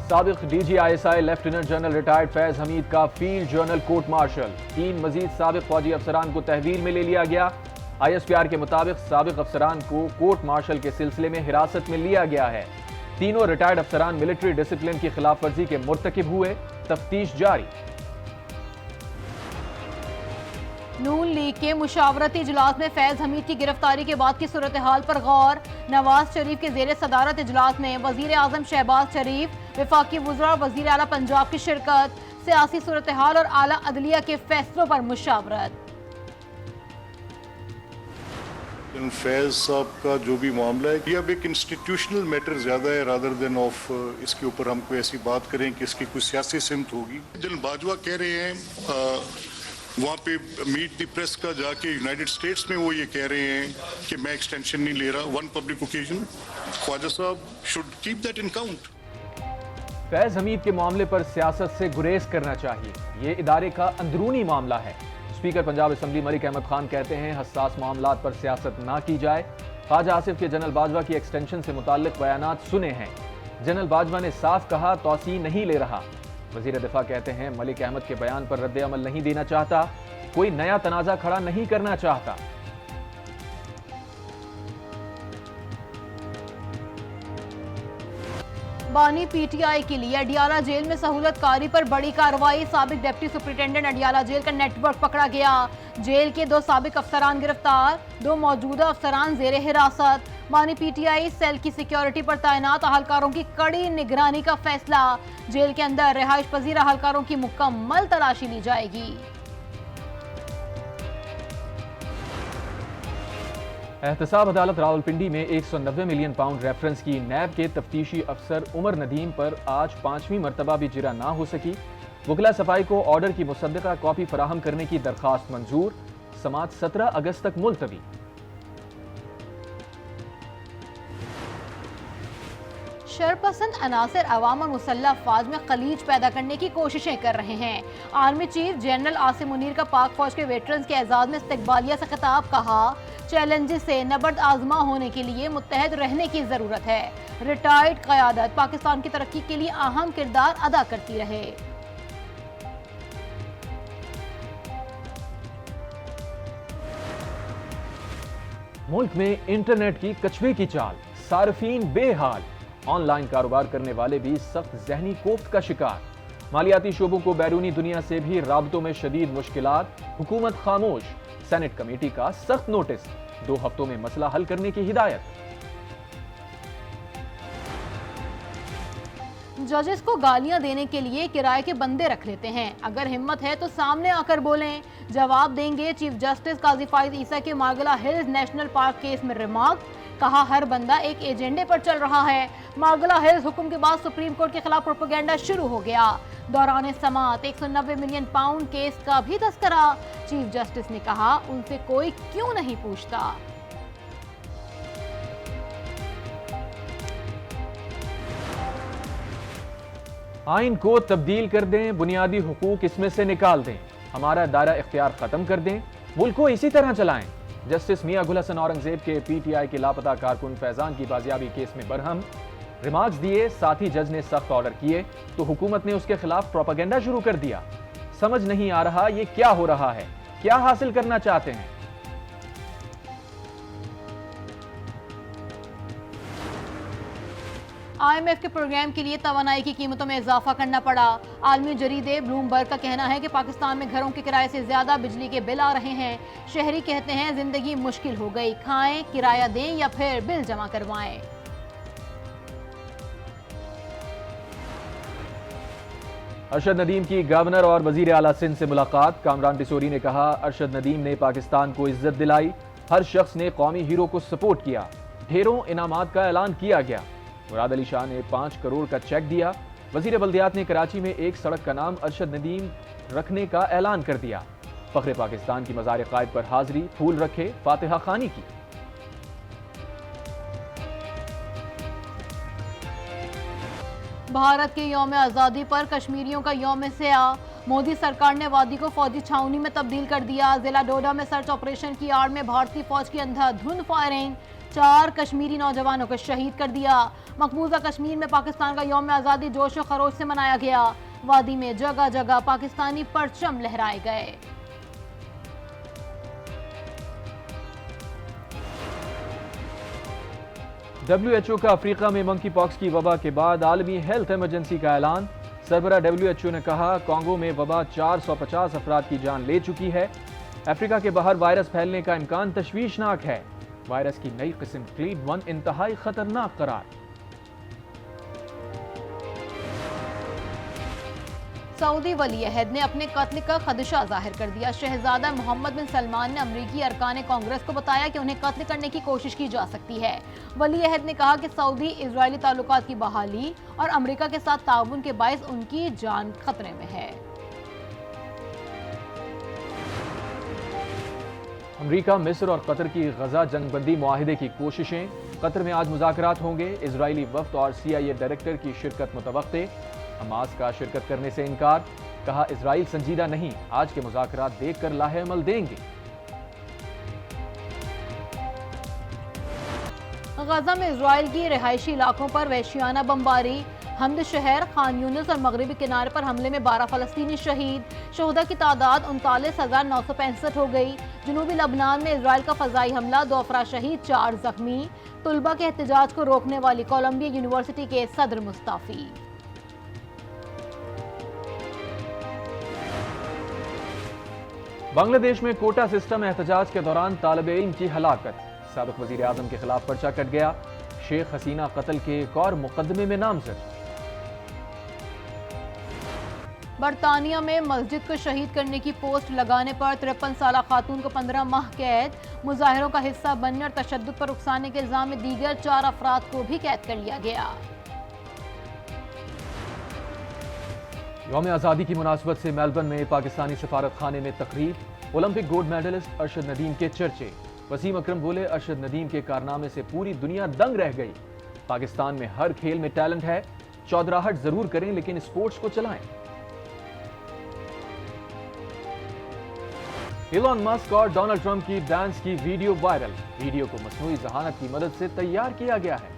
साबिक DGISI lieutenant general retired Faiz Hamid का field journal court martial. 3 मजीद साबिक फौजी अफसरान को तहवील में ले लिया गया। ISPR के मुताबिक साबिक अफसरान को कोर्ट मार्शल के सिलसिले में हिरासत में लिया गया है। तीनों रिटायर्ड अफसरान मिलिट्री डिसिप्लिन की खिलाफ वर्जी के मुर्तकिब हुए, तफ्तीश जारी। नून लीग के मुशावरती इजलास में फैज हमीद की गिरफ्तारी के बाद की सूरत हाल पर गौर। नवाज शरीफ के जेर सदारत इजलास में वजीर आजम शहबाज शरीफ, वफाकी वज़रा और वजीर आला पंजाब की शिरकत। सियासी सूरत हाल और आला अदलिया के फैसलों पर मुशावरत। फैज साहब का जो भी मामला है ये अब एक इंस्टीट्यूशनल मैटर ज्यादा है रादर देन ऑफ इसके ऊपर हम कोई ऐसी बात करें कि इसकी कोई सियासी सिमत होगी। जनरल बाजवा कह रहे हैं वहाँ पे मीट द प्रेस का जाके यूनाइटेड स्टेट्स में वो ये कह रहे हैं कि मैं एक्सटेंशन नहीं ले रहा। One public occasion, Khwaja Sahab should keep that in count. Faiz Hamid के मामले पर सियासत से गुरेज करना चाहिए, ये इदारे का अंदरूनी मामला है। स्पीकर पंजाब असम्बली मलिक अहमद खान कहते हैं हसास मामलात पर सियासत ना की जाए। ख्वाजा आसिफ के जनरल बाजवा की एक्सटेंशन से मुताल्लिक बयानात सुने हैं। जनरल बाजवा ने साफ कहा तौसी नहीं ले रहा। वजीर दिफा कहते हैं मलिक अहमद के बयान पर रद्द अमल नहीं देना चाहता, कोई नया तनाजा खड़ा नहीं करना चाहता। बानी PTI के लिए अडियाला जेल में सहूलत कारी पर बड़ी कार्रवाई। साबिक डिप्टी सुपरिटेंडेंट अडियाला जेल का नेटवर्क पकड़ा गया। जेल के 2 साबिक अफसरान गिरफ्तार, 2 मौजूदा अफसरान जेर हिरासत। बानी PTI सेल की सिक्योरिटी पर तैनात अहलकारों की कड़ी निगरानी का फैसला। जेल के अंदर रिहाइश पजीर अहलकारों की मुकम्मल तलाशी ली जाएगी। एहतसाब अदालत रावलपिंडी में 190 मिलियन पाउंड रेफरेंस की नैब के तफ्तीशी अफसर उमर नदीम पर आज 5वीं मरतबा भी जिरा ना हो सकी। वकला सफाई को ऑर्डर की मुसद्दका कॉपी फराहम करने की दरखास्त मंजूर। समात 17 अगस्त तक मुलतवी। शरपसंद अनासर अवाम और मुसल्लह अफवाज में खलीज पैदा करने की कोशिशें कर रहे हैं। Army chief general Asim Munir का पाक फौज के वेटरन्स के एजाज में इस्तकबालिया से खिताब। कहा चैलेंजेस से नबर्द आजमा होने के लिए मुत्तहद रहने की जरूरत है। रिटायर्ड क़यादत पाकिस्तान की तरक्की के लिए अहम किरदार अदा करती रहे। मुल्क में इंटरनेट की कछुए की चाल, सार्फिन बेहाल। ऑनलाइन कारोबार करने वाले भी सख्त जहनी कोफ्त का शिकार। मालियाती शोबों को बैरूनी दुनिया से भी राबतों में शदीद मुश्किलात। हुकूमत खामोश। सेनेट कमेटी का सख्त नोटिस, 2 हफ्तों में मसला हल करने की हिदायत। जजेस को गालियां देने के लिए किराए के बंदे रख लेते हैं। अगर हिम्मत है तो सामने आकर बोलें, जवाब देंगे। चीफ जस्टिस काजी फाइज ईसा के मार्गला हिल्स नेशनल पार्क केस में रिमार्क। कहा हर बंदा एक एजेंडे पर चल रहा है। मार्गला हिल्स हुक्म के बाद सुप्रीम कोर्ट के खिलाफ प्रोपेगेंडा शुरू हो गया। दौरान समात 190 मिलियन पाउंड केस का भी तस्करा। चीफ जस्टिस ने कहा उनसे कोई क्यों नहीं पूछता। आइन को तब्दील कर दें, बुनियादी हुकूक इसमें से निकाल दें, हमारा दायरा इख्तियार खत्म कर दें, मुल्क को इसी तरह चलाएं। जस्टिस मियां गुल हसन औरंगजेब के PTI के लापता कारकुन फैजान की बाजियाबी केस में बरहम। रिमार्क्स दिए, साथ ही जज ने सख्त ऑर्डर किए तो हुकूमत ने उसके खिलाफ प्रोपेगेंडा शुरू कर दिया। समझ नहीं आ रहा ये क्या हो रहा है, क्या हासिल करना चाहते हैं। IMF के प्रोग्राम के लिए तवानाई की कीमतों में इजाफा करना पड़ा। आलमी जरीदे ब्लूमबर्ग का कहना है कि पाकिस्तान में घरों के किराए से ज्यादा बिजली के बिल आ रहे हैं। शहरी कहते हैं जिंदगी मुश्किल हो गई, खाएं, किराया दें या फिर बिल जमा करवाएं। अरशद नदीम की गवर्नर और वजीर आला सिंध से मुलाकात। कामरान डिसोरी ने कहा अरशद नदीम ने पाकिस्तान को इज्जत दिलाई, हर शख्स ने कौमी हीरो को सपोर्ट किया, ढेरों इनामात का ऐलान किया गया। मुराद अली शाह ने 5 करोड़ का चेक दिया। वजीर बल्दियात ने कराची में एक सड़क का नाम अरशद नदीम रखने का ऐलान कर दिया। फख्रे पाकिस्तान की मज़ार क़ायद पर हाजिरी, फूल रखे, फातिहा खानी की। भारत के यौम आज़ादी पर कश्मीरियों का यौम स्याह। मोदी सरकार ने वादी को फौजी छावनी में तब्दील कर दिया। जिला डोडा में सर्च ऑपरेशन की आड़ में भारतीय फौज की अंधाधुंध फायरिंग, 4 कश्मीरी नौजवानों को शहीद कर दिया। मकबूजा कश्मीर में पाकिस्तान का यौम आज़ादी जोश और खरोश से मनाया गया। वादी में जगह जगह पाकिस्तानी परचम लहराए गए। WHO का अफ्रीका में मंकी पॉक्स की वबा के बाद आलमी हेल्थ इमरजेंसी का ऐलान। सरबरा WHO ने कहा, कांगो में वबा 450 अफराद की जान ले चुकी है। अफ्रीका के बाहर वायरस फैलने का इम्कान तशवीशनाक है। वायरस की नई किस्म क्लीड 1 इंतहाई खतरनाक करार। सऊदी वली अहद ने अपने कत्ल का खदशा जाहिर कर दिया। शहजादा मोहम्मद बिन सलमान ने अमरीकी अरकान कांग्रेस को बताया कि उन्हें कत्ल करने की कोशिश की जा सकती है। वली अहद ने कहा कि सऊदी इजरायली ताल्लुकात की बहाली और अमरीका के साथ ताउन के बायस उनकी जान खतरे में है। अमरीका, मिस्र और कतर की गजा जंगबंदी मुआहिदे की कोशिशें। कतर में आज मुज़ाकरात होंगे। इजरायली वफ्द और CIA डायरेक्टर की शिरकत मुतवक्के। हमास का शिरकत करने से इनकार। कहा, इजराइल संजीदा नहीं, आज के मुज़ाकरात देखकर लाहे अमल देंगे। गजा में इजराइल की रिहायशी इलाकों पर वहशियाना बमबारी। हमद शहर, खान यूनिस और मगरबी किनारे पर हमले में 12 फलस्तीनी शहीद। शोहदा की तादाद 39,965 हो गई। जनूबी लबनान में इजराइल का फजाई हमला, 2 अफराद शहीद, 4 जख्मी। तुलबा के एहतजाज को रोकने वाली कोलंबिया यूनिवर्सिटी के सदर मुस्ताफी। बांग्लादेश में कोटा सिस्टम एहतजाज के दौरान तालिब इल्म की हलाकत। साबिक वजीर आजम के खिलाफ पर्चा कट गया। शेख हसीना कत्ल के एक और मुकदमे में नामजद। बरतानिया में मस्जिद को शहीद करने की पोस्ट लगाने पर 53 साला खातून को 15 माह कैद। मुजाहिरों का हिस्सा बनने और तशद्दुद पर उकसाने के इल्जाम में दीगर 4 अफराद को भी कैद कर लिया गया। यौम आज़ादी की मुनासबत से मेलबर्न में पाकिस्तानी सफारत खाने में तकरीब। Olympic gold medallist Arshad Nadeem के चर्चे। वसीम अकरम बोले, अरशद नदीम के कारनामे से पूरी दुनिया दंग रह गई। पाकिस्तान में हर खेल में टैलेंट है, चौधराहट जरूर करें लेकिन स्पोर्ट्स को चलाएं। इलॉन मस्क और डोनाल्ड ट्रंप की डांस की वीडियो वायरल। वीडियो को मसनूई ज़हानत की मदद से तैयार किया गया है।